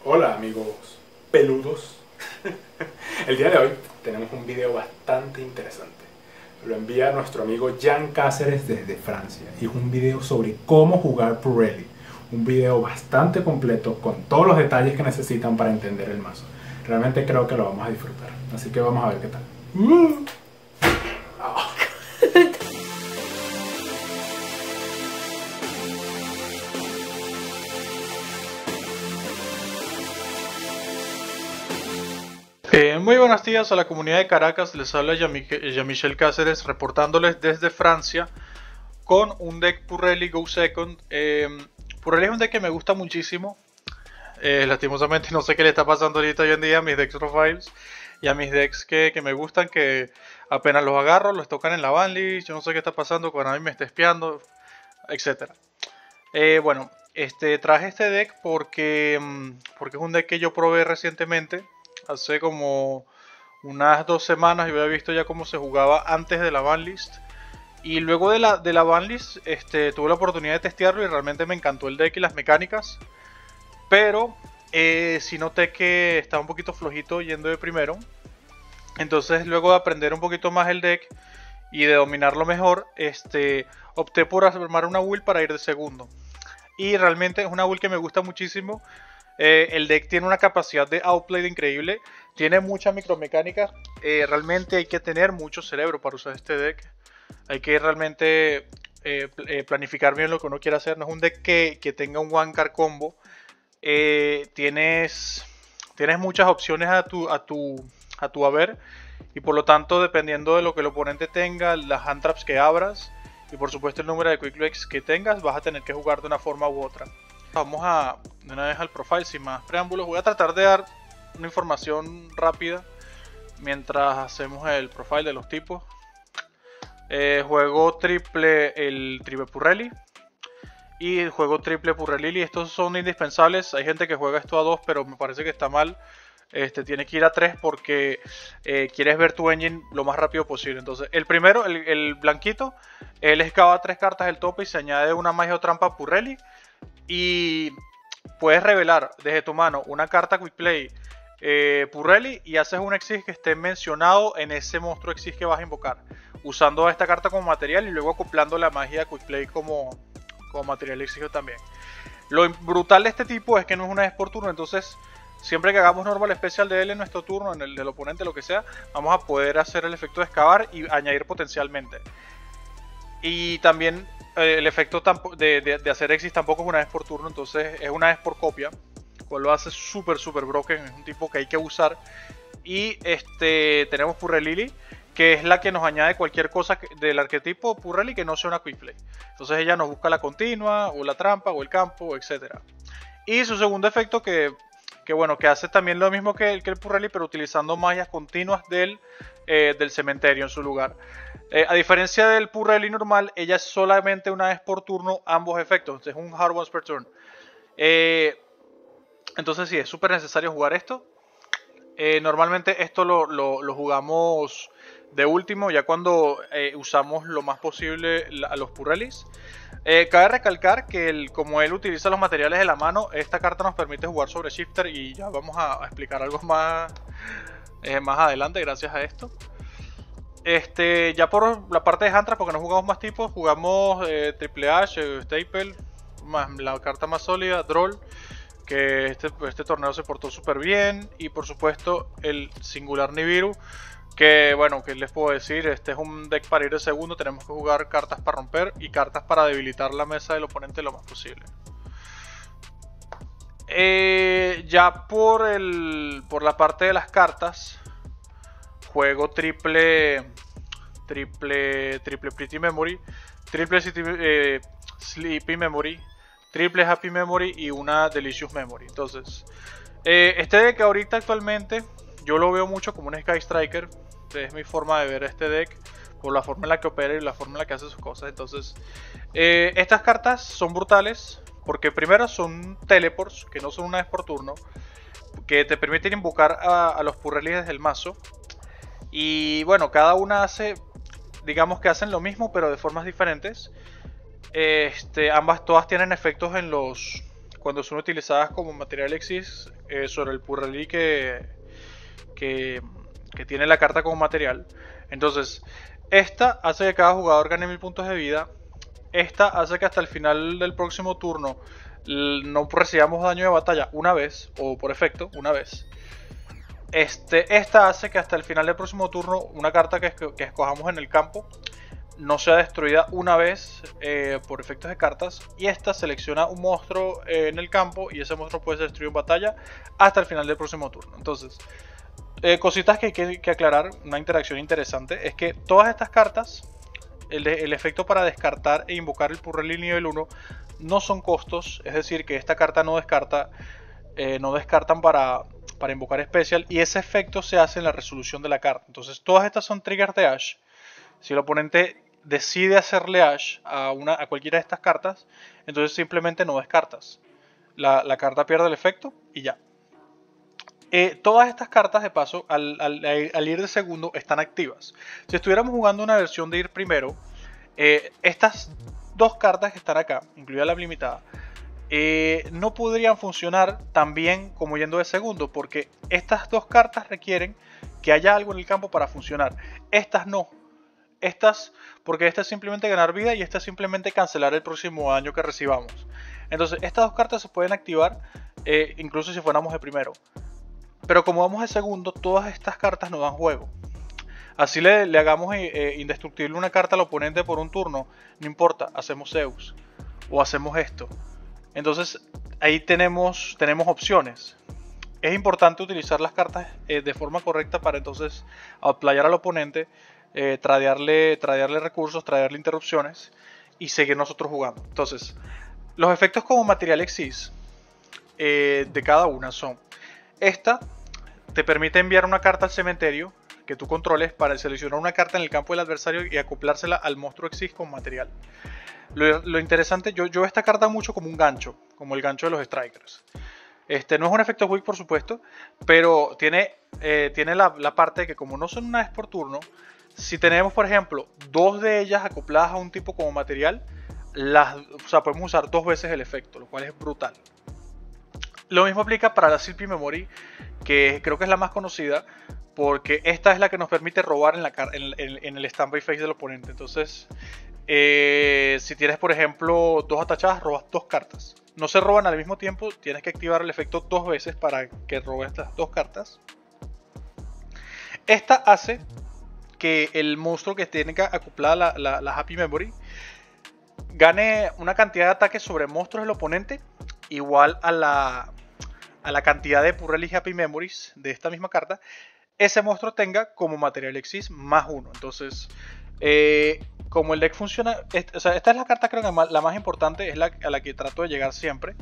Hola amigos peludos. El día de hoy tenemos un video bastante interesante. Lo envía nuestro amigo Jan Cáceres desde Francia y es un video sobre cómo jugar Purrely. Un video bastante completo con todos los detalles que necesitan para entender el mazo. Realmente creo que lo vamos a disfrutar, así que vamos a ver qué tal. Muy buenos días a la comunidad de Caracas, les habla Jean-Michel Cáceres reportándoles desde Francia con un deck Purrely Go Second. Purrely es un deck que me gusta muchísimo, lastimosamente no sé qué le está pasando ahorita hoy en día a mis decks profiles y a mis decks que me gustan, que apenas los agarro, los tocan en la banlist, yo no sé qué está pasando, cuando a mí me está espiando, etc. Traje este deck porque es un deck que yo probé recientemente. Hace como unas 2 semanas yo había visto ya cómo se jugaba antes de la banlist. Y luego de la banlist tuve la oportunidad de testearlo y realmente me encantó el deck y las mecánicas. Pero sí noté que estaba un poquito flojito yendo de primero. Entonces luego de aprender un poquito más el deck y de dominarlo mejor, opté por armar una build para ir de segundo. Y realmente es una build que me gusta muchísimo. El deck tiene una capacidad de outplay increíble, tiene muchas micromecánicas. Realmente hay que tener mucho cerebro para usar este deck. Hay que realmente planificar bien lo que uno quiere hacer. No es un deck que tenga un one card combo. Tienes muchas opciones a tu haber, y por lo tanto, dependiendo de lo que el oponente tenga, las hand traps que abras y por supuesto el número de quick locks que tengas, vas a tener que jugar de una forma u otra. Vamos de una vez al profile sin más preámbulos. Voy a tratar de dar una información rápida mientras hacemos el profile de los tipos. Juego el triple Purrely y el juego triple Purrely. Estos son indispensables. Hay gente que juega esto a 2, pero me parece que está mal. Tienes que ir a 3 porque quieres ver tu engine lo más rápido posible. Entonces, el primero, el blanquito, él excava 3 cartas del tope y se añade una magia o trampa Purrely. Y puedes revelar desde tu mano una carta Quick Play Purrely y haces un Exige que esté mencionado en ese monstruo Exige que vas a invocar, usando esta carta como material y luego acoplando la magia Quick Play como material Exige también. Lo brutal de este tipo es que no es una vez por turno, entonces siempre que hagamos normal especial de él en nuestro turno, en el del oponente, lo que sea, vamos a poder hacer el efecto de excavar y añadir potencialmente. Y también el efecto de hacer exit tampoco es una vez por turno, entonces es una vez por copia, cual lo hace súper broken. Es un tipo que hay que usar. Y tenemos Purrely, que es la que nos añade cualquier cosa del arquetipo Purrely que no sea una quick play. Entonces ella nos busca la continua, o la trampa, o el campo, etc. Y su segundo efecto que hace también lo mismo que el Purrely, pero utilizando magias continuas del cementerio en su lugar. A diferencia del Purrely normal, ella es solamente una vez por turno ambos efectos. Es un hard once per turn. Entonces sí, es súper necesario jugar esto. Normalmente esto lo jugamos de último, ya cuando usamos lo más posible a los Purrelys. Cabe recalcar que como él utiliza los materiales de la mano, esta carta nos permite jugar sobre Shifter y ya vamos a explicar algo más adelante gracias a esto. Ya por la parte de Handtrap, porque no jugamos más tipos, jugamos Triple H, Staple, más la carta más sólida, Droll, que este torneo se portó súper bien, y por supuesto el Singular Nibiru, que bueno, que les puedo decir, este es un deck para ir de segundo. Tenemos que jugar cartas para romper y cartas para debilitar la mesa del oponente lo más posible. Ya por la parte de las cartas, juego triple Pretty Memory, triple Sleepy Memory, triple Happy Memory y una Delicious Memory. Entonces, este deck ahorita actualmente yo lo veo mucho como un Sky Striker. Es mi forma de ver este deck, por la forma en la que opera y la forma en la que hace sus cosas. Entonces, estas cartas son brutales porque primero son teleports, que no son una vez por turno, que te permiten invocar a los Purrely desde el mazo. Y bueno, cada una hace, digamos que hacen lo mismo, pero de formas diferentes. Todas tienen efectos cuando son utilizadas como material Exis sobre el Purrely que tiene la carta como material. Entonces, esta hace que cada jugador gane 1000 puntos de vida. Esta hace que hasta el final del próximo turno no recibamos daño de batalla una vez, o por efecto, una vez. Esta hace que hasta el final del próximo turno una carta que escojamos en el campo no sea destruida una vez por efectos de cartas. Y esta selecciona un monstruo en el campo y ese monstruo puede ser destruido en batalla hasta el final del próximo turno. Entonces, cositas que hay que aclarar, una interacción interesante, es que todas estas cartas, el efecto para descartar e invocar el Purrely nivel 1 no son costos, es decir, que esta carta no descartan para invocar especial, y ese efecto se hace en la resolución de la carta. Entonces todas estas son triggers de Ash. Si el oponente decide hacerle Ash a cualquiera de estas cartas, entonces simplemente no descartas. La carta pierde el efecto y ya. Todas estas cartas, de paso, al ir de segundo, están activas. Si estuviéramos jugando una versión de ir primero, estas dos cartas que están acá, incluida la limitada, no podrían funcionar tan bien como yendo de segundo, porque estas dos cartas requieren que haya algo en el campo para funcionar. Estas no. Porque esta es simplemente ganar vida y esta es simplemente cancelar el próximo daño que recibamos. Entonces estas dos cartas se pueden activar incluso si fuéramos de primero. Pero como vamos de segundo, todas estas cartas nos dan juego. Así le hagamos indestructible una carta al oponente por un turno, no importa, hacemos Zeus o hacemos esto. Entonces ahí tenemos opciones. Es importante utilizar las cartas de forma correcta para entonces outplayar al oponente, tradearle recursos, tradearle interrupciones y seguir nosotros jugando. Entonces, los efectos como material Exis de cada una son: esta te permite enviar una carta al cementerio que tú controles para seleccionar una carta en el campo del adversario y acoplársela al monstruo Exis con material. Lo interesante, yo veo esta carta mucho como un gancho, como el gancho de los strikers. No es un efecto weak, por supuesto, pero tiene la parte de que como no son una vez por turno, si tenemos, por ejemplo, dos de ellas acopladas a un tipo como material, podemos usar dos veces el efecto, lo cual es brutal. Lo mismo aplica para la Silpy Memory, que creo que es la más conocida, porque esta es la que nos permite robar en el standby phase del oponente. Entonces, si tienes, por ejemplo, dos atachadas, robas dos cartas. No se roban al mismo tiempo, tienes que activar el efecto dos veces para que robes las dos cartas. Esta hace que el monstruo que tenga acoplada la Happy Memory gane una cantidad de ataques sobre monstruos del oponente igual a la cantidad de Purrely Happy Memories de esta misma carta ese monstruo tenga como material Exis más uno. Entonces, como el deck funciona, esta es la carta, creo que la más importante, es a la que trato de llegar siempre.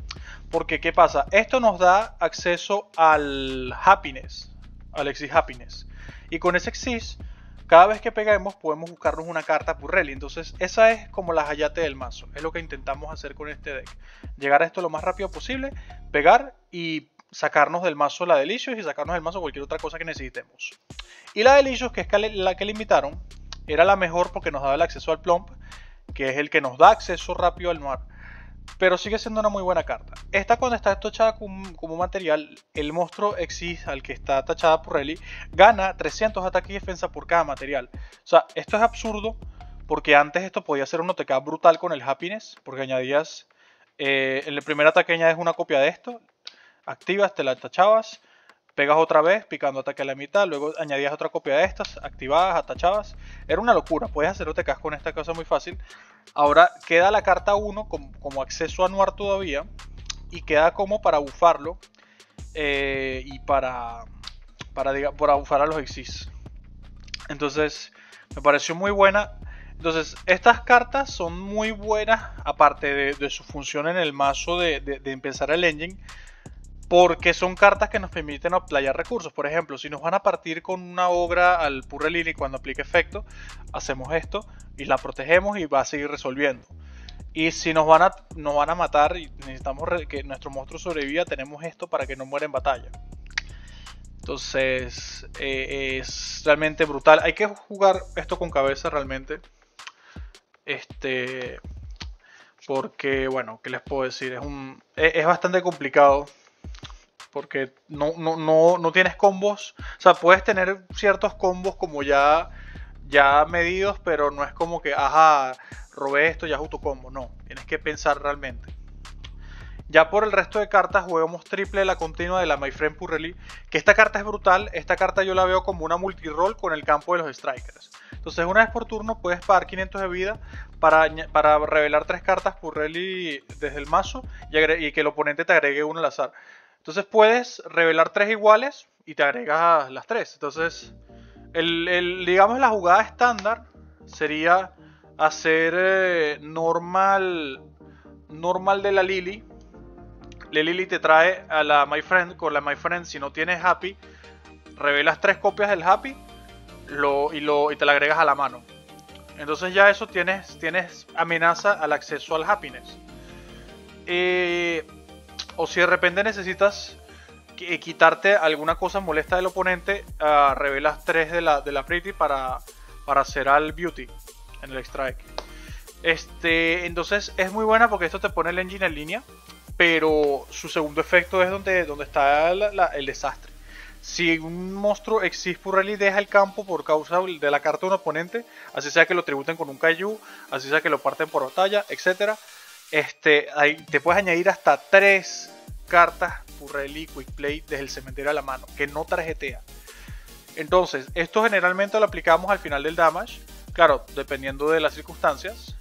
Porque, ¿qué pasa? Esto nos da acceso al Happiness, al Exis Happiness. Y con ese Exis, cada vez que peguemos, podemos buscarnos una carta Purrely. Entonces, esa es como la Hayate del mazo. Es lo que intentamos hacer con este deck. Llegar a esto lo más rápido posible, pegar y sacarnos del mazo la Delicious y sacarnos del mazo cualquier otra cosa que necesitemos. Y la Delicious, que es la que limitaron, era la mejor porque nos daba el acceso al Plump, que es el que nos da acceso rápido al Noir. Pero sigue siendo una muy buena carta. Esta, cuando está tachada como material, el monstruo Exis al que está tachada Purrely gana 300 ataque y defensa por cada material. O sea, esto es absurdo porque antes esto podía ser un OTK brutal con el Happiness, porque añadías, en el primer ataque añades una copia de esto, activas, te la tachabas, pegas otra vez, picando ataque a la mitad, luego añadías otra copia de estas, activabas, atachabas. Era una locura, puedes hacer OTKs con esta cosa muy fácil. Ahora queda la carta 1 como acceso a Noir todavía, y queda como para bufarlo y para bufar a los Exis. Entonces me pareció muy buena. Entonces estas cartas son muy buenas, aparte de su función en el mazo de empezar el engine, porque son cartas que nos permiten outplayar recursos. Por ejemplo, si nos van a partir con una Ogra al Purrely y cuando aplique efecto, hacemos esto y la protegemos y va a seguir resolviendo. Y si nos van a matar y necesitamos que nuestro monstruo sobreviva, tenemos esto para que no muera en batalla. Entonces es realmente brutal. Hay que jugar esto con cabeza realmente. Porque, bueno, ¿qué les puedo decir? Es bastante complicado. Porque no tienes combos. O sea, puedes tener ciertos combos como ya medidos, pero no es como que, ajá, robé esto, ya es autocombo. No, tienes que pensar realmente. Ya por el resto de cartas jugamos triple la continua de la My Friend Purrely, que esta carta es brutal. Esta carta yo la veo como una multiroll con el campo de los strikers. Entonces una vez por turno puedes pagar 500 de vida para revelar 3 cartas Purrely desde el mazo y que el oponente te agregue uno al azar. Entonces puedes revelar 3 iguales y te agregas las 3. Entonces, digamos la jugada estándar sería hacer normal de la Lily. La Lily te trae a la My Friend. Con la My Friend, si no tienes Happy, revelas 3 copias del Happy y te la agregas a la mano. Entonces ya eso tienes amenaza al acceso al Happiness. O si de repente necesitas quitarte alguna cosa molesta del oponente, revelas 3 de la Pretty para hacer al Beauty en el Strike. Entonces es muy buena porque esto te pone el engine en línea, pero su segundo efecto es donde está el desastre. Si un monstruo Exist Purrely deja el campo por causa de la carta de un oponente, así sea que lo tributen con un Kaiju, así sea que lo parten por batalla, etc., ahí te puedes añadir hasta 3 cartas Purrely Quick Play desde el cementerio a la mano, que no tarjetea. Entonces, esto generalmente lo aplicamos al final del damage, claro, dependiendo de las circunstancias.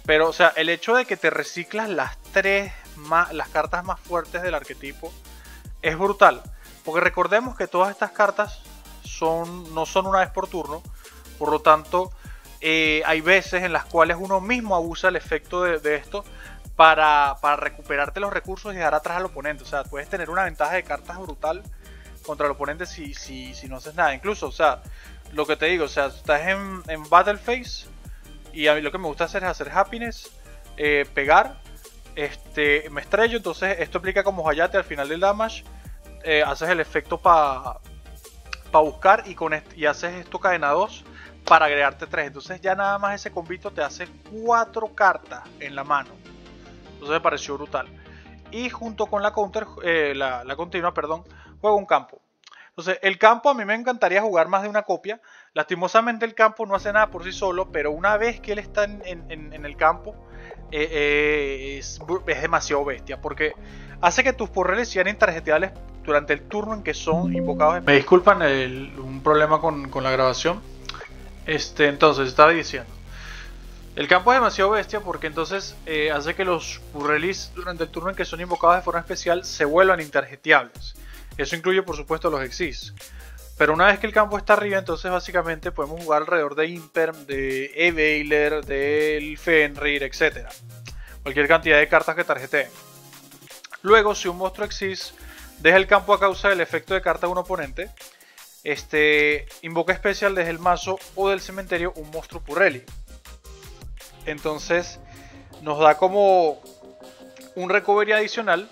Pero, o sea, el hecho de que te reciclas las cartas más fuertes del arquetipo es brutal. Porque recordemos que todas estas cartas no son una vez por turno. Por lo tanto, hay veces en las cuales uno mismo abusa el efecto de esto para recuperarte los recursos y dejar atrás al oponente. O sea, puedes tener una ventaja de cartas brutal contra el oponente si no haces nada. Incluso, o sea, lo que te digo, o sea, estás en Battle Phase y a mí lo que me gusta hacer es hacer Happiness, pegar, me estrello. Entonces esto aplica como Hayate al final del damage. Haces el efecto para buscar y haces esto cadena 2 para agregarte 3. Entonces ya nada más ese combito te hace 4 cartas en la mano. Entonces me pareció brutal. Y junto con la counter, la continua, perdón, juego un campo. Entonces el campo a mí me encantaría jugar más de una copia. Lastimosamente el campo no hace nada por sí solo, pero una vez que él está en el campo, es demasiado bestia. Porque hace que tus Purrely sean intarjeteables durante el turno en que son invocados. Me disculpan, un problema con la grabación. Entonces estaba diciendo, el campo es demasiado bestia porque entonces hace que los Purrelys durante el turno en que son invocados de forma especial se vuelvan intarjeteables. Eso incluye por supuesto los Exis. Pero una vez que el campo está arriba, entonces básicamente podemos jugar alrededor de Imperm, de Eveiler, del Fenrir, etc. Cualquier cantidad de cartas que tarjeteen. Luego, si un monstruo Exis deja el campo a causa del efecto de carta de un oponente, invoca especial desde el mazo o del cementerio un monstruo Purrely. Entonces nos da como un recovery adicional.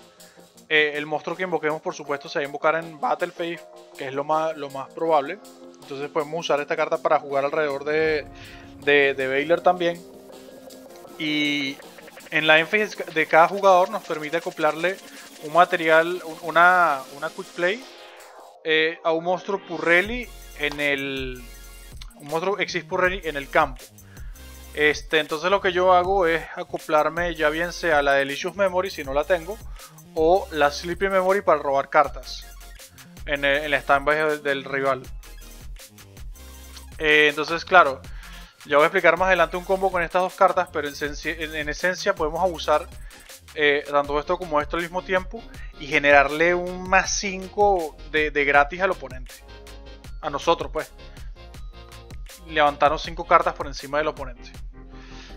El monstruo que invoquemos por supuesto se va a invocar en Battle Phase, que es lo más probable. Entonces podemos usar esta carta para jugar alrededor de Eveiler también. Y en la endphase de cada jugador nos permite acoplarle un material, una Quick Play a un monstruo Purrely un monstruo Exist Purrely en el campo. Entonces lo que yo hago es acoplarme ya bien sea la Delicious Memory si no la tengo, o la Sleepy Memory para robar cartas en la standby del rival. Entonces claro, ya voy a explicar más adelante un combo con estas dos cartas, pero en esencia podemos abusar tanto esto como esto al mismo tiempo y generarle un más 5 de gratis al oponente. A nosotros pues. Levantaron 5 cartas por encima del oponente.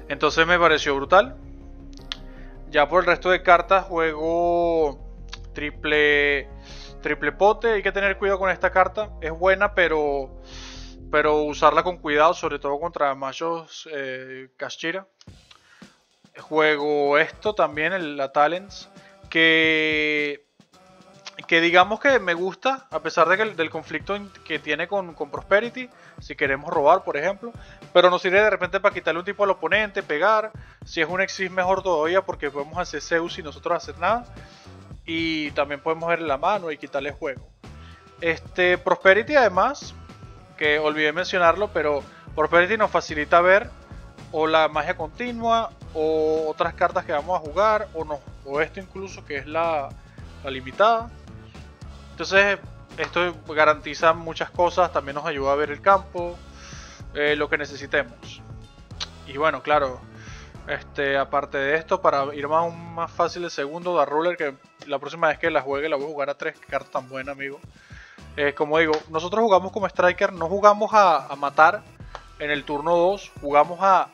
Entonces me pareció brutal. Ya por el resto de cartas juego triple pote. Hay que tener cuidado con esta carta. Es buena, pero usarla con cuidado, sobre todo contra machos Kashira. Juego esto también, la Talents, que que digamos que me gusta, a pesar de que del conflicto que tiene con Prosperity, si queremos robar, por ejemplo, pero nos sirve de repente para quitarle un tipo al oponente, pegar. Si es un Exis, mejor todavía, porque podemos hacer Zeus sin nosotros hacer nada. Y también podemos verle la mano y quitarle juego. Prosperity, además, que olvidé mencionarlo, pero Prosperity nos facilita ver o la magia continua o otras cartas que vamos a jugar, o esto incluso, que es la limitada. Entonces esto garantiza muchas cosas, también nos ayuda a ver el campo, lo que necesitemos. Y bueno, claro, aparte de esto, para ir más fácil de segundo, Dark Ruler, que la próxima vez que la juegue la voy a jugar a 3, carta tan buena, amigo. Como digo, nosotros jugamos como Striker, no jugamos a matar en el turno 2, jugamos a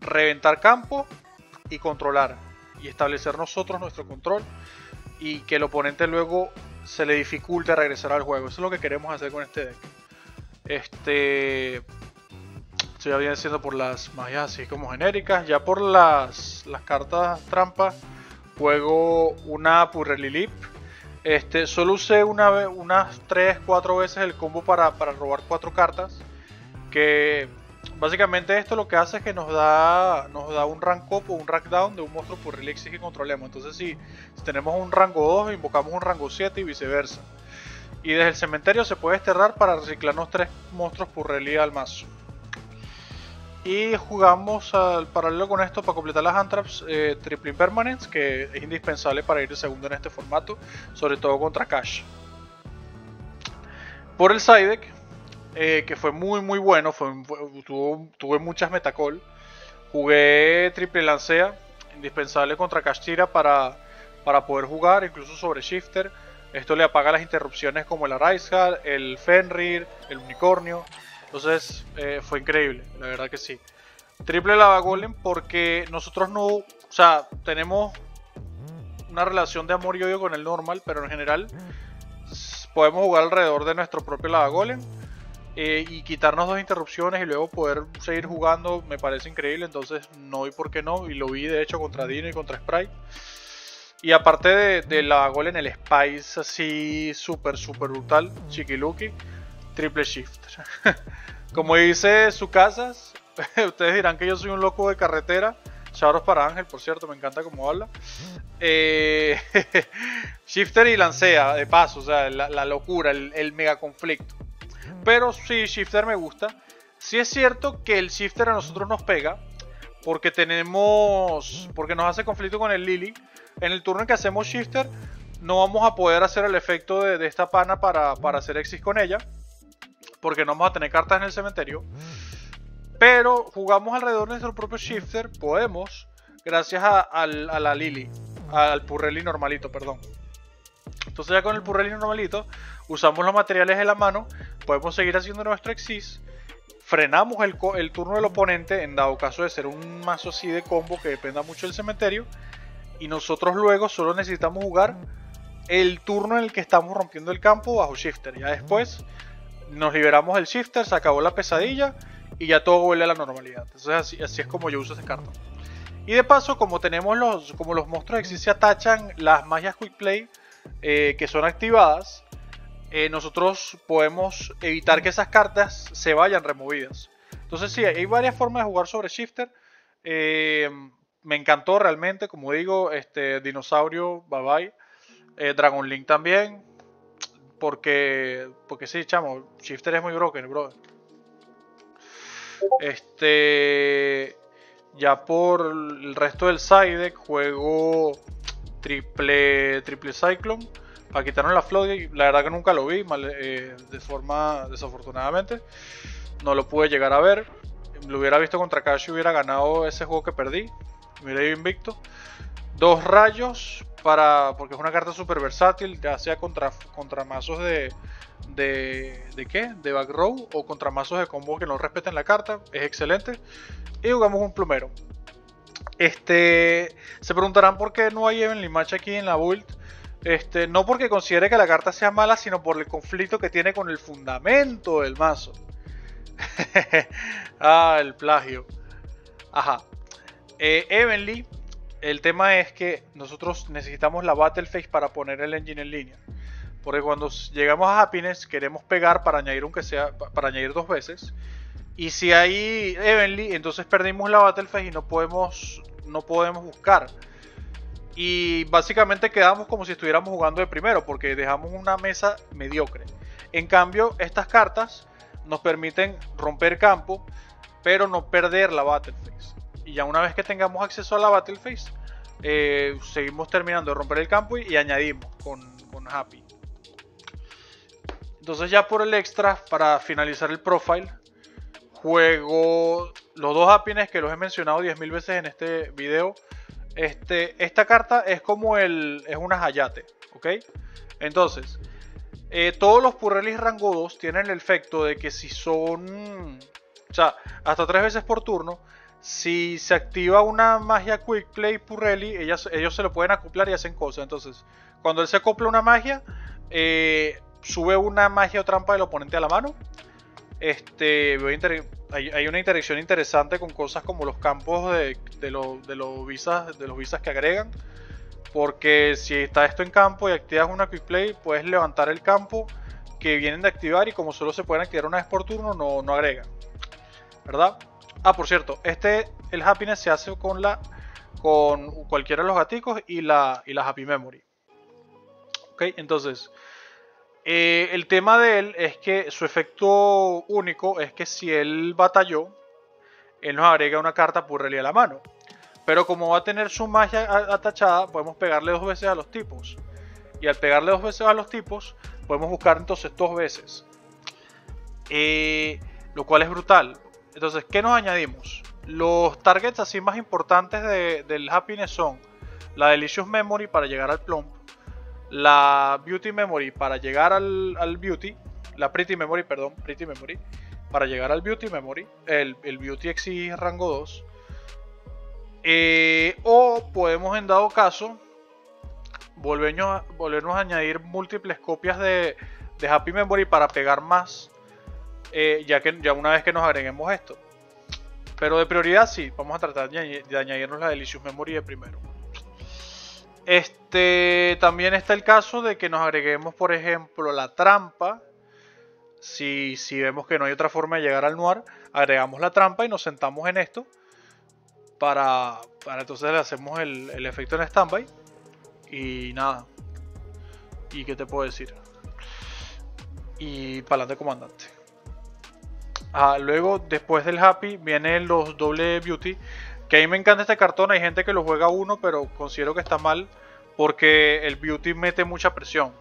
reventar campo y controlar, y establecer nosotros nuestro control, y que el oponente luego se le dificulte regresar al juego. Eso es lo que queremos hacer con este deck. Esto ya viene siendo por las magias así como genéricas. Ya por las cartas trampas, juego una Purrely Leap. Solo usé unas 3-4 veces el combo para robar 4 cartas. Que básicamente esto lo que hace es que nos da un rank up o un rank down de un monstruo Purrely Exis que controlemos. Entonces si tenemos un rango 2, invocamos un rango 7 y viceversa. Y desde el cementerio se puede desterrar para reciclarnos 3 monstruos Purrely al mazo. Y jugamos al paralelo con esto para completar las Antraps, Triple Impermanence, que es indispensable para ir de segundo en este formato, sobre todo contra Cash. Por el side deck, que fue muy bueno, tuve muchas metacall. Jugué Triple Lancea, indispensable contra Kashtira para poder jugar, incluso sobre Shifter. Esto le apaga las interrupciones como el Araizal, el Fenrir, el Unicornio. Entonces fue increíble, la verdad que sí. Triple Lava Golem porque nosotros tenemos una relación de amor y odio con el normal, pero en general podemos jugar alrededor de nuestro propio Lava Golem y quitarnos 2 interrupciones y luego poder seguir jugando. Me parece increíble, entonces no vi por qué no, y lo vi de hecho contra Dino y contra Sprite. Y aparte de Lava Golem, el Spice así súper brutal, Chiquiluki, Triple Shifter. Como dice Sucasas, ustedes dirán que yo soy un loco de carretera. Shoutouts para Ángel, por cierto, me encanta cómo habla. Shifter y Lancea, de paso, o sea, la locura, el mega conflicto. Pero sí, Shifter me gusta. Sí es cierto que el Shifter a nosotros nos pega, porque nos hace conflicto con el Lily. En el turno en que hacemos Shifter, no vamos a poder hacer el efecto de esta pana para hacer Exis con ella, porque no vamos a tener cartas en el cementerio. Pero jugamos alrededor de nuestro propio Shifter, podemos, gracias a la Lily, al Purrely normalito, perdón. Entonces ya con el Purrely normalito, usamos los materiales de la mano, podemos seguir haciendo nuestro Exis, frenamos el turno del oponente, en dado caso de ser un mazo así de combo que dependa mucho del cementerio, y nosotros luego solo necesitamos jugar el turno en el que estamos rompiendo el campo bajo Shifter. Ya después nos liberamos del Shifter, se acabó la pesadilla y ya todo vuelve a la normalidad. Entonces así es como yo uso ese cartón. Y de paso, como los monstruos Exis se atachan las magias Quick Play que son activadas, nosotros podemos evitar que esas cartas se vayan removidas. Entonces sí, hay varias formas de jugar sobre Shifter. Me encantó realmente, como digo, Dinosaurio, bye bye. Dragon Link también. Porque sí, chamo, Shifter es muy broken, brother. Ya por el resto del side deck juego triple Cyclone para quitarnos la Flood. La verdad que nunca lo vi, de forma desafortunadamente. No lo pude llegar a ver. Lo hubiera visto contra Cash y hubiera ganado ese juego que perdí. Me hubiera ido invicto. 2 rayos porque es una carta super versátil, ya sea contra mazos de back row o contra mazos de combo que no respeten la carta. Es excelente. Y jugamos un plumero. Se preguntarán por qué no hay Evenly Match aquí en la build. No porque considere que la carta sea mala, sino por el conflicto que tiene con el fundamento del mazo. El plagio. Ajá. Evenly, el tema es que nosotros necesitamos la Battle Phase para poner el engine en línea. Porque cuando llegamos a Happiness queremos pegar para añadir aunque sea para añadir 2 veces. Y si hay Evenly, entonces perdimos la Battle Phase y no podemos buscar. Y básicamente quedamos como si estuviéramos jugando de primero, porque dejamos una mesa mediocre. En cambio, estas cartas nos permiten romper campo, pero no perder la Battle Phase. Y ya una vez que tengamos acceso a la Battle Phase, seguimos terminando de romper el campo y añadimos con Happy. Entonces ya por el extra, para finalizar el profile, juego los 2 Happiness que los he mencionado 10.000 veces en este video. Esta carta es como es una Hayate, ¿ok? Entonces, todos los Purrelis rango 2 tienen el efecto de que si son, o sea, hasta 3 veces por turno, si se activa una magia Quick Play Purreli, ellos se lo pueden acoplar y hacen cosas. Entonces, cuando él se acopla una magia, sube una magia o trampa del oponente a la mano. Hay una interacción interesante con cosas como los campos de los visas que agregan. Porque si está esto en campo y activas una Quick Play, puedes levantar el campo que vienen de activar, y como solo se pueden activar una vez por turno, no agregan, ¿verdad? Ah, por cierto, el Happiness se hace con cualquiera de los gaticos y la Happy Memory. Ok, entonces el tema de él es que su efecto único es que si él batalló, él nos agrega una carta Purreli a la mano. Pero como va a tener su magia atachada, podemos pegarle 2 veces a los tipos. Y al pegarle 2 veces a los tipos, podemos buscar entonces 2 veces. Lo cual es brutal. Entonces, ¿qué nos añadimos? Los targets así más importantes del Happiness son la Delicious Memory para llegar al Plump, la Beauty Memory para llegar al Beauty, la Pretty Memory para llegar al Beauty Memory, el Beauty Exige rango 2. O podemos, en dado caso, volvernos a añadir múltiples copias de Happy Memory para pegar más, ya una vez que nos agreguemos esto. Pero de prioridad sí, vamos a tratar de añadirnos la Delicious Memory de primero. También está el caso de que nos agreguemos, por ejemplo, la trampa. Si vemos que no hay otra forma de llegar al Noir, agregamos la trampa y nos sentamos en esto. Para entonces le hacemos el efecto en standby. Y nada. ¿Y qué te puedo decir? Y para adelante, comandante. Luego, después del Happy, vienen los doble Beauty. Que a mí me encanta este cartón. Hay gente que lo juega uno, pero considero que está mal, porque el Beauty mete mucha presión.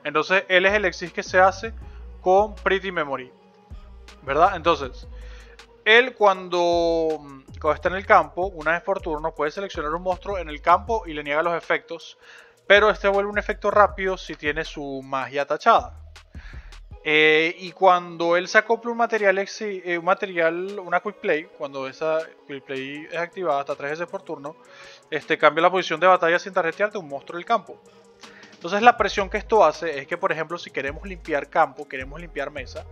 Entonces, él es el exis que se hace con Pretty Memory, ¿verdad? Entonces, él cuando está en el campo, una vez por turno, puede seleccionar un monstruo en el campo y le niega los efectos. Pero vuelve un efecto rápido si tiene su magia tachada. Y cuando él se acopla un material, una Quick Play, cuando esa Quick Play es activada hasta 3 veces por turno, cambia la posición de batalla sin tarjetear de un monstruo del campo. Entonces la presión que esto hace es que, por ejemplo, si queremos limpiar campo, queremos limpiar mesa,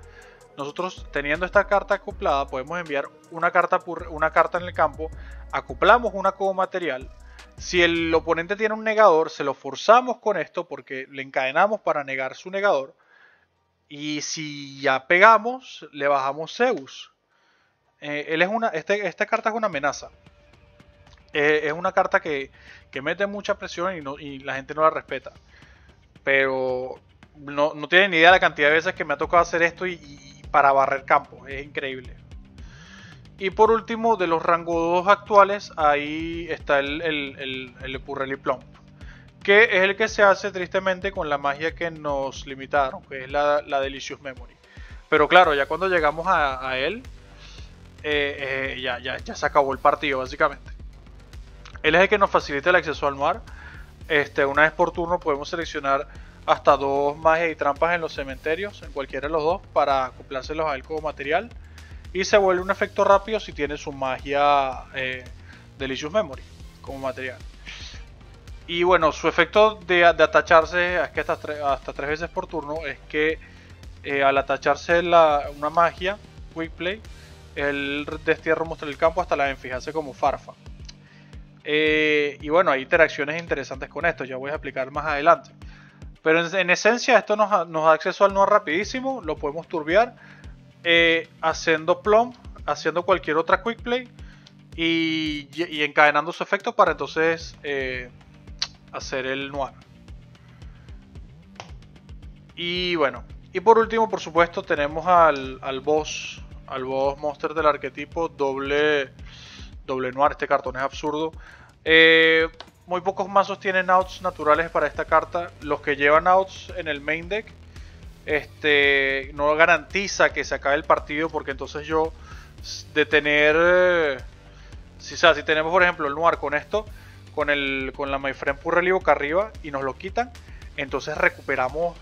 nosotros, teniendo esta carta acoplada, podemos enviar una carta en el campo, acoplamos una como material. Si el oponente tiene un negador, se lo forzamos con esto porque le encadenamos para negar su negador. Y si ya pegamos, le bajamos Zeus. Esta carta es una amenaza. Es una carta que mete mucha presión y la gente no la respeta. Pero no tienen ni idea de la cantidad de veces que me ha tocado hacer esto y para barrer campo. Es increíble. Y por último, de los rango 2 actuales, ahí está el Purreli Plump, que es el que se hace tristemente con la magia que nos limitaron, que es la Delicious Memory. Pero claro, ya cuando llegamos a él, ya se acabó el partido básicamente. Él es el que nos facilita el acceso al mar. Una vez por turno podemos seleccionar hasta 2 magias y trampas en los cementerios, en cualquiera de los dos, para acoplárselos a él como material. Y se vuelve un efecto rápido si tiene su magia Delicious Memory como material. Y bueno, su efecto de atacharse es que hasta 3 veces por turno es que al atacharse una magia Quick Play, él destierra un monstruo del campo hasta la fijarse como Farfa. Y bueno, hay interacciones interesantes con esto, ya voy a explicar más adelante. Pero en esencia esto nos da acceso al Noir rapidísimo, lo podemos turbear haciendo plum, haciendo cualquier otra quick play y encadenando su efecto para entonces hacer el Noir. Y bueno, y por último, por supuesto, tenemos al boss monster del arquetipo doble Noir. Este cartón es absurdo. Muy pocos mazos tienen outs naturales para esta carta. Los que llevan outs en el main deck no garantiza que se acabe el partido, porque entonces yo de tener si tenemos por ejemplo el Noir con esto, con la My Friend Purrely boca arriba y nos lo quitan, entonces recuperamos,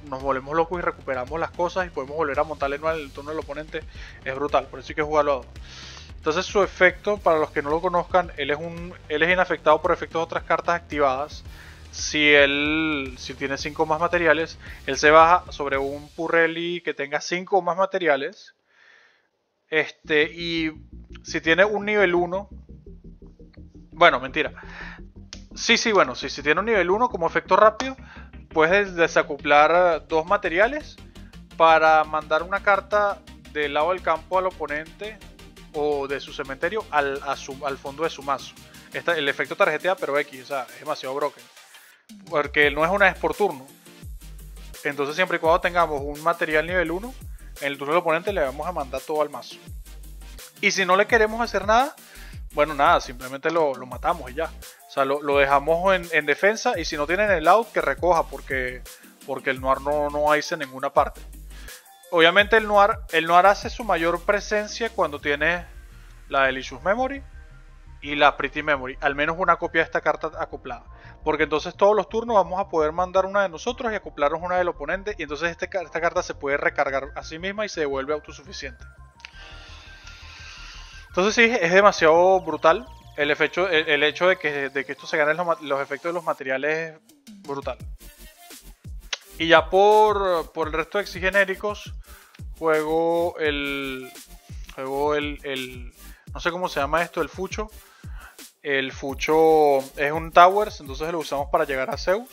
nos volvemos locos y recuperamos las cosas y podemos volver a montarle en el turno del oponente. Es brutal, por eso hay que jugarlo a dos. Entonces su efecto, para los que no lo conozcan, él es inafectado por efectos de otras cartas activadas. Si tiene 5 más materiales, él se baja sobre un Purrely que tenga 5 más materiales. Y si tiene un nivel 1, bueno, mentira. Si tiene un nivel 1 como efecto rápido, puedes desacoplar 2 materiales para mandar una carta del lado del campo al oponente o de su cementerio al fondo de su mazo. El efecto tarjetea, pero X, o sea, es demasiado broken. Porque no es una vez por turno. Entonces siempre y cuando tengamos un material nivel 1, en el turno del oponente le vamos a mandar todo al mazo. Y si no le queremos hacer nada, bueno, nada, simplemente lo matamos y ya. O sea, lo dejamos en defensa, y si no tienen el out, que recoja, porque el Noir no hay en ninguna parte. Obviamente el Noir hace su mayor presencia cuando tiene la Delicious Memory y la Pretty Memory, al menos una copia de esta carta acoplada, porque entonces todos los turnos vamos a poder mandar una de nosotros y acoplarnos una del oponente, y entonces esta carta se puede recargar a sí misma y se devuelve autosuficiente. Entonces sí, es demasiado brutal. El hecho de que esto se gane los efectos de los materiales es brutal. Y ya por el resto de exi genéricos, juego el no sé cómo se llama esto, el Fucho. El Fucho es un Towers, entonces lo usamos para llegar a Zeus.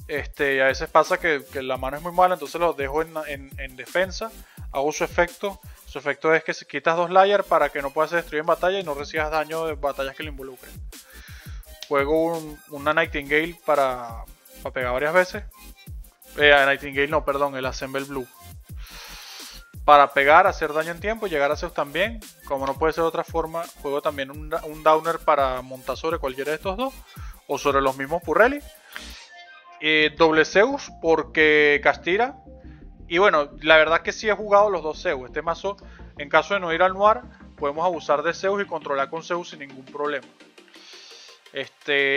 Y a veces pasa que la mano es muy mala, entonces lo dejo en defensa. Hago su efecto. Su efecto es que se quitas 2 layers para que no pueda ser destruido en batalla y no recibas daño de batallas que lo involucren. Juego una Nightingale para pegar varias veces. Nightingale no, perdón, el Assemble Blue. Para pegar, hacer daño en tiempo y llegar a Zeus también. Como no puede ser de otra forma, juego también un Downer para montar sobre cualquiera de estos dos. O sobre los mismos Purrely. Doble Zeus porque Castira. Y bueno, la verdad que sí he jugado los 2 Zeus. Este mazo, en caso de no ir al Noir, podemos abusar de Zeus y controlar con Zeus sin ningún problema.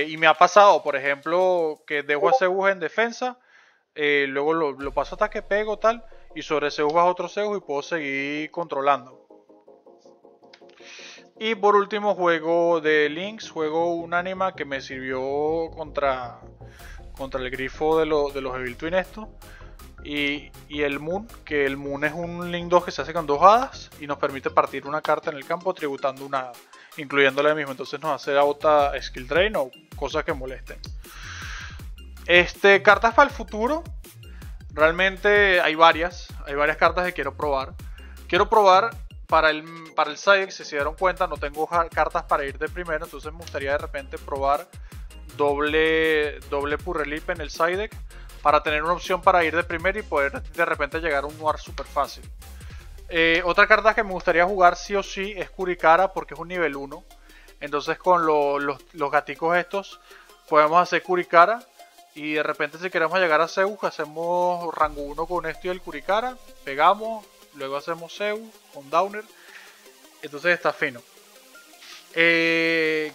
Y me ha pasado, por ejemplo, que dejo a Zeus en defensa, luego lo paso hasta que pego tal, y sobre Zeus bajo otro Zeus y puedo seguir controlando. Y por último juego de Lynx, juego un anima que me sirvió contra el grifo de los Evil Twin esto. Y el Moon, que el Moon es un Link 2 que se hace con 2 hadas y nos permite partir una carta en el campo tributando una hada, incluyéndole mismo, entonces nos hace auto skill drain o cosas que molesten. Cartas para el futuro, realmente hay varias cartas que quiero probar. Quiero probar para el side deck, si se dieron cuenta no tengo cartas para ir de primero, entonces me gustaría de repente probar doble Purrely en el side deck, para tener una opción para ir de primero y poder de repente llegar a un Noir super fácil. Otra carta que me gustaría jugar sí o sí es Curicara, porque es un nivel 1. Entonces con los gaticos estos podemos hacer Curicara. Y de repente si queremos llegar a Zeus, hacemos rango 1 con esto y el Curicara. Pegamos, luego hacemos Zeus con Downer. Entonces está fino. ¿Qué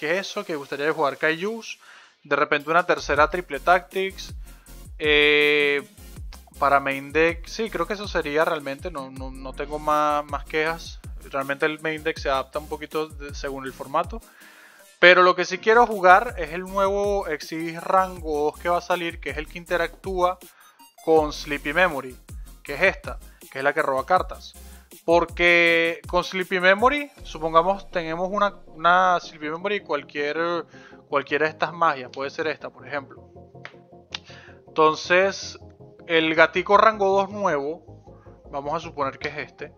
es eso? Que me gustaría jugar Kaijus. De repente una tercera Triple Tactics. Para main deck, sí, creo que eso sería realmente, no tengo más quejas. Realmente el main deck se adapta un poquito según el formato. Pero lo que sí quiero jugar es el nuevo Exigis rango 2 que va a salir, que es el que interactúa con Sleepy Memory, que es esta, que es la que roba cartas. Porque con Sleepy Memory, supongamos tenemos una Sleepy Memory cualquiera de estas magias, puede ser esta por ejemplo. Entonces, el gatico rango 2 nuevo, vamos a suponer que es este,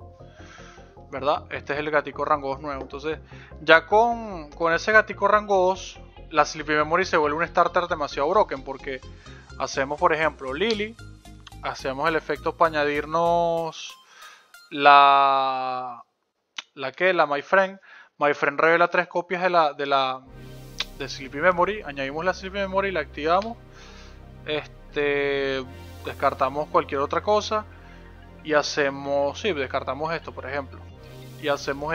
¿verdad? Este es el gatico rango 2 nuevo. Entonces, ya con ese gatico rango 2, la Sleepy Memory se vuelve un starter demasiado broken, porque hacemos, por ejemplo, Lily, hacemos el efecto para añadirnos la My Friend. My Friend revela 3 copias de Sleepy Memory. Añadimos la Sleepy Memory, la activamos. Descartamos cualquier otra cosa y hacemos, sí, descartamos esto, por ejemplo, y hacemos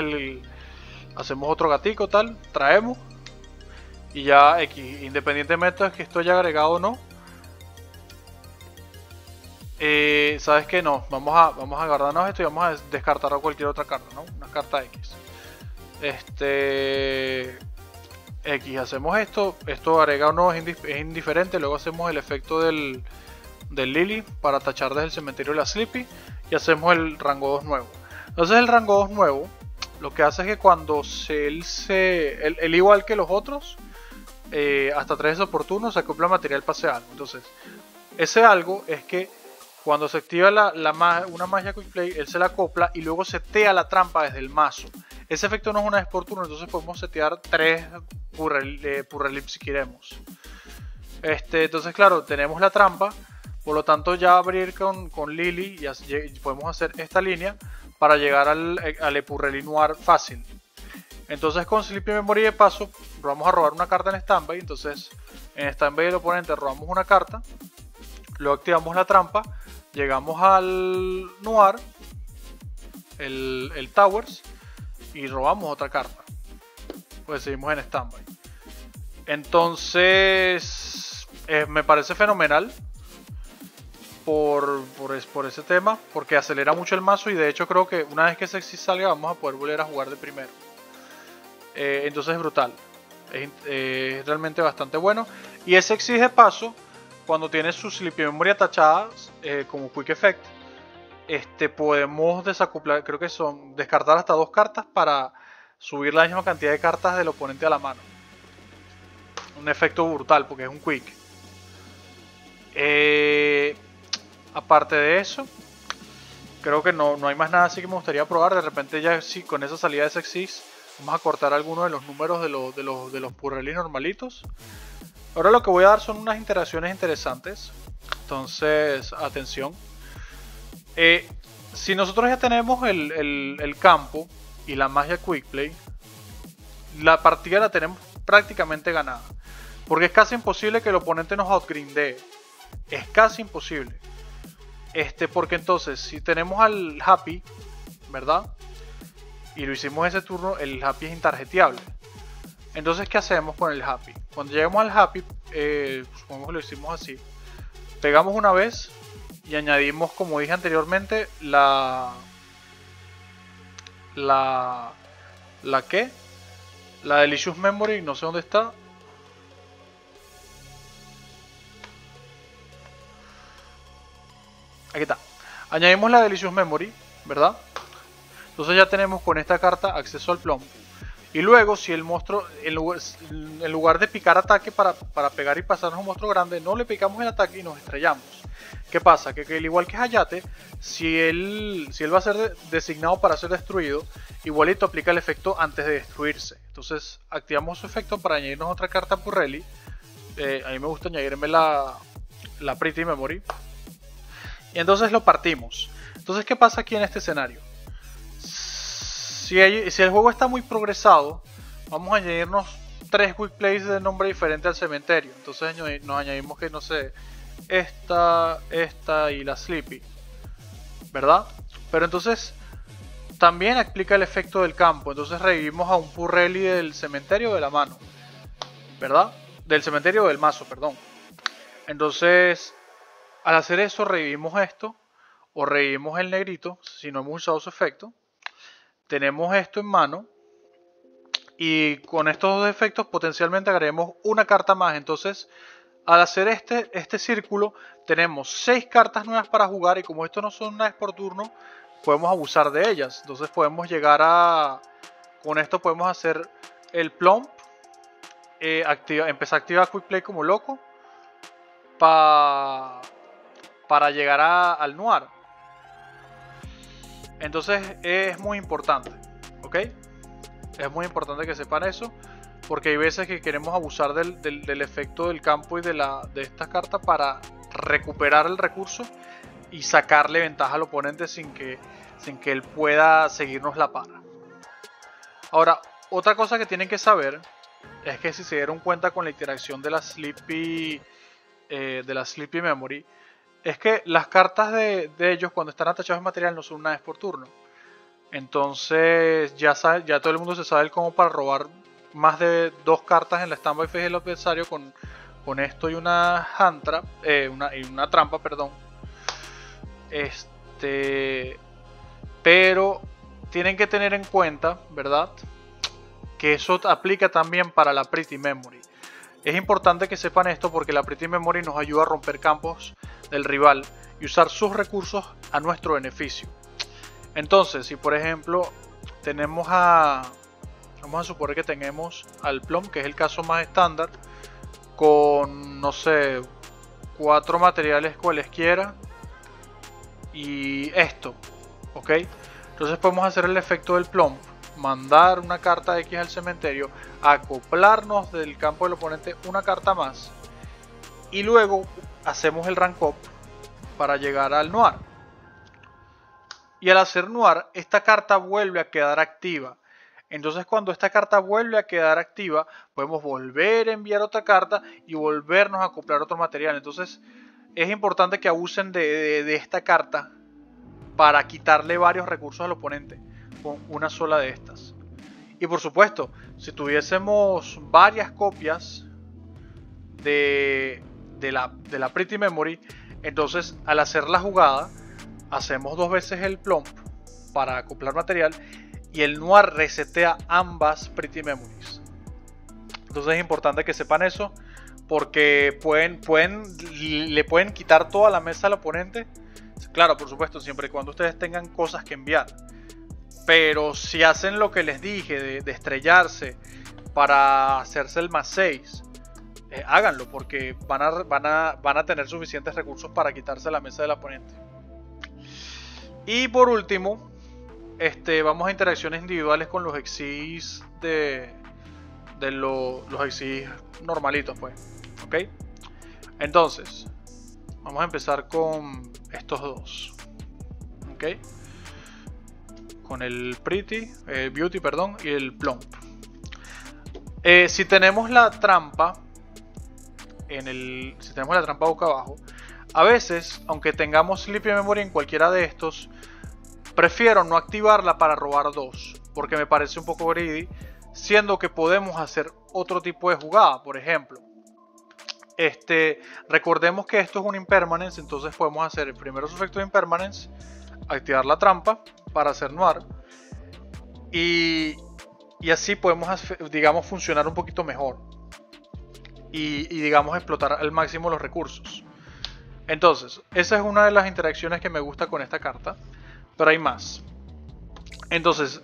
otro gatico tal, traemos y ya X, independientemente de que esto haya agregado o no, sabes que no, vamos a guardarnos esto y vamos a descartar cualquier otra carta, ¿no? Una carta X. X, hacemos esto agrega o no es indiferente. Luego hacemos el efecto del Lily para tachar desde el cementerio de la Sleepy y hacemos el rango 2 nuevo. Entonces el rango 2 nuevo lo que hace es que cuando él igual que los otros, hasta 3 oportunos se acopla material pase algo. Entonces ese algo es que cuando se activa una magia Quick Play, él se la acopla y luego setea la trampa desde el mazo. Ese efecto no es una vez por turno, entonces podemos setear 3 Purrelips si queremos. Entonces claro, tenemos la trampa, por lo tanto ya abrir con Lily y podemos hacer esta línea para llegar al Epurreli Noir fácil. Entonces con Sleepy Memory de paso vamos a robar una carta en standby. Entonces en standby del oponente robamos una carta, luego activamos la trampa, llegamos al Noir, el Towers, y robamos otra carta. Pues seguimos en standby. Entonces me parece fenomenal por ese tema, porque acelera mucho el mazo y de hecho creo que una vez que Sexy salga vamos a poder volver a jugar de primero. Entonces es brutal, es realmente bastante bueno. Y ese Sexy de paso, cuando tiene su Sleepy Memory atachadas como Quick Effect, podemos desacoplar, creo que son descartar hasta 2 cartas para subir la misma cantidad de cartas del oponente a la mano. Un efecto brutal porque es un Quick. Aparte de eso, creo que no hay más nada así que me gustaría probar. De repente ya sí, con esa salida de Sexis vamos a cortar algunos de los números de los Purreli normalitos. Ahora lo que voy a dar son unas interacciones interesantes. Entonces, atención. Si nosotros ya tenemos el campo y la magia Quick Play, la partida la tenemos prácticamente ganada. Porque es casi imposible que el oponente nos outgrindee. Es casi imposible. Porque entonces, si tenemos al Happy, ¿verdad? Y lo hicimos ese turno, el Happy es intarjeteable. Entonces, ¿qué hacemos con el Happy? Cuando lleguemos al Happy, supongamos que lo hicimos así. Pegamos una vez y añadimos, como dije anteriormente, la Delicious Memory, no sé dónde está. Aquí está. Añadimos la Delicious Memory, ¿verdad? Entonces ya tenemos con esta carta acceso al plomo. Y luego, si el monstruo, en lugar de picar ataque para pegar y pasarnos un monstruo grande, no le picamos el ataque y nos estrellamos. ¿Qué pasa? Que al igual que Hayate, si él va a ser designado para ser destruido, igualito aplica el efecto antes de destruirse. Entonces activamos su efecto para añadirnos otra carta Purreli. A mí me gusta añadirme la Pretty Memory. Y entonces lo partimos. Entonces, ¿qué pasa aquí en este escenario? Si el juego está muy progresado, vamos a añadirnos 3 Quick Plays de nombre diferente al cementerio. Entonces nos añadimos que, no sé, esta y la Sleepy, ¿verdad? Pero entonces también aplica el efecto del campo. Entonces revivimos a un Purreli del cementerio de la mano, ¿verdad? Del cementerio del mazo, perdón. Entonces, al hacer eso, revivimos esto o revivimos el negrito si no hemos usado su efecto. Tenemos esto en mano y con estos dos efectos potencialmente agreguemos una carta más. Entonces, al hacer este círculo, tenemos 6 cartas nuevas para jugar y como esto no son una vez por turno, podemos abusar de ellas. Entonces podemos llegar a... Con esto podemos hacer el plump, empezar a activar Quick Play como loco. para llegar al Noir. Entonces es muy importante, ¿ok? Es muy importante que sepan eso, porque hay veces que queremos abusar del efecto del campo y de esta carta para recuperar el recurso y sacarle ventaja al oponente sin que él pueda seguirnos la para. Ahora, otra cosa que tienen que saber es que si se dieron cuenta con la interacción de la Sleepy Memory, es que las cartas de ellos cuando están atachados en material no son una vez por turno. Entonces ya todo el mundo se sabe el cómo para robar más de 2 cartas en la standby phase del adversario con esto y una una trampa, perdón. Pero tienen que tener en cuenta, ¿verdad?, que eso aplica también para la Pretty Memory. Es importante que sepan esto porque la Pretty Memory nos ayuda a romper campos del rival y usar sus recursos a nuestro beneficio. Entonces, si por ejemplo vamos a suponer que tenemos al Plum, que es el caso más estándar, con, no sé, 4 materiales cualesquiera y esto, ¿ok? Entonces podemos hacer el efecto del Plum, mandar una carta X al cementerio, acoplarnos del campo del oponente una carta más y luego hacemos el rank up para llegar al Noir. Y al hacer Noir, esta carta vuelve a quedar activa. Entonces cuando esta carta vuelve a quedar activa, podemos volver a enviar otra carta y volvernos a acoplar otro material. Entonces es importante que abusen de esta carta para quitarle varios recursos al oponente con una sola de estas. Y por supuesto, si tuviésemos varias copias de la Pretty Memory, entonces al hacer la jugada hacemos 2 veces el Plump para acoplar material y el Noir resetea ambas Pretty Memories. Entonces es importante que sepan eso porque le pueden quitar toda la mesa al oponente. Claro, por supuesto, siempre y cuando ustedes tengan cosas que enviar. Pero si hacen lo que les dije de estrellarse para hacerse el más 6, háganlo porque van a tener suficientes recursos para quitarse la mesa del oponente. Y por último, vamos a interacciones individuales con los Exis los Exis normalitos, pues, ¿ok? Entonces, vamos a empezar con estos dos, ¿ok? Con el Beauty, perdón, y el Plump. Si tenemos la trampa boca abajo, a veces, aunque tengamos Sleepy Memory en cualquiera de estos, prefiero no activarla para robar 2, porque me parece un poco greedy, siendo que podemos hacer otro tipo de jugada. Por ejemplo, recordemos que esto es un Impermanence, entonces podemos hacer primero su efecto de Impermanence, activar la trampa para hacer Noir, y así podemos, digamos, funcionar un poquito mejor y digamos explotar al máximo los recursos. Entonces, esa es una de las interacciones que me gusta con esta carta, pero hay más. Entonces,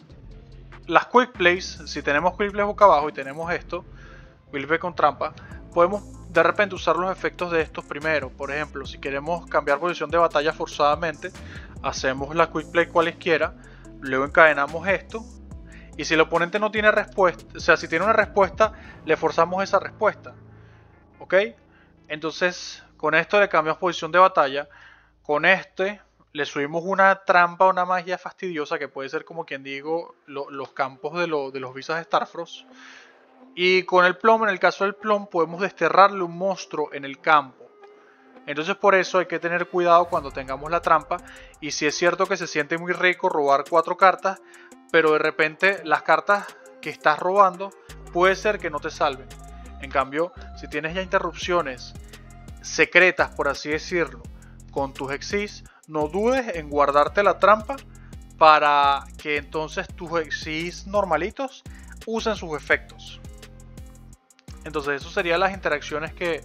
las Quick Plays, si tenemos Quick Play boca abajo y tenemos esto, Quick Play con trampa, podemos de repente usar los efectos de estos primero. Por ejemplo, si queremos cambiar posición de batalla forzadamente, hacemos la Quick Play cualesquiera, luego encadenamos esto, y si el oponente no tiene respuesta, o sea, si tiene una respuesta, le forzamos esa respuesta, ¿ok? Entonces, con esto le cambiamos posición de batalla, con le subimos una trampa, una magia fastidiosa que puede ser, como quien digo, los campos de los visas Starfrost. Y con el Plum, en el caso del Plum, podemos desterrarle un monstruo en el campo. Entonces por eso hay que tener cuidado cuando tengamos la trampa. Y si es cierto que se siente muy rico robar 4 cartas, pero de repente las cartas que estás robando puede ser que no te salven. En cambio, si tienes ya interrupciones secretas, por así decirlo, con tus Exis, no dudes en guardarte la trampa para que entonces tus Exis normalitos usen sus efectos. Entonces eso serían las interacciones que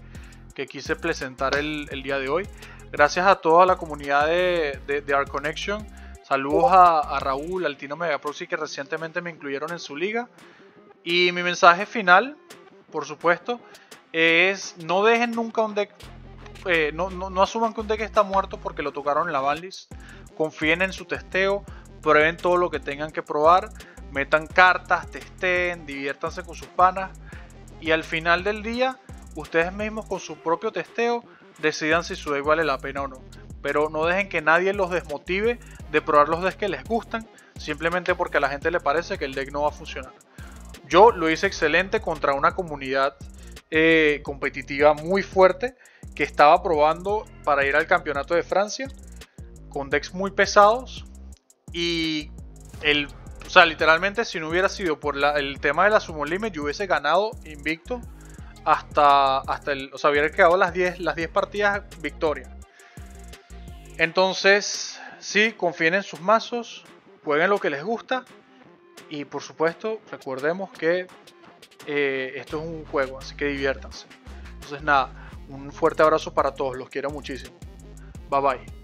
quise presentar el día de hoy. Gracias a toda la comunidad de Art Connection. Saludos a Raúl, al Tino Megaproxy, que recientemente me incluyeron en su liga. Y mi mensaje final, por supuesto, es no dejen nunca un deck no asuman que un deck está muerto porque lo tocaron en la banlist. Confíen en su testeo, prueben todo lo que tengan que probar, metan cartas, testeen, diviértanse con sus panas y al final del día ustedes mismos con su propio testeo decidan si su deck vale la pena o no. Pero no dejen que nadie los desmotive de probar los decks que les gustan simplemente porque a la gente le parece que el deck no va a funcionar. Yo lo hice excelente contra una comunidad competitiva muy fuerte que estaba probando para ir al campeonato de Francia con decks muy pesados y o sea, literalmente si no hubiera sido por el tema de la Summon Limit yo hubiese ganado invicto hasta o sea, hubiera quedado las 10 partidas victoria. Entonces, sí, confíen en sus mazos, jueguen lo que les gusta y por supuesto, recordemos que esto es un juego, así que diviértanse. Entonces nada, un fuerte abrazo para todos, los quiero muchísimo. Bye bye.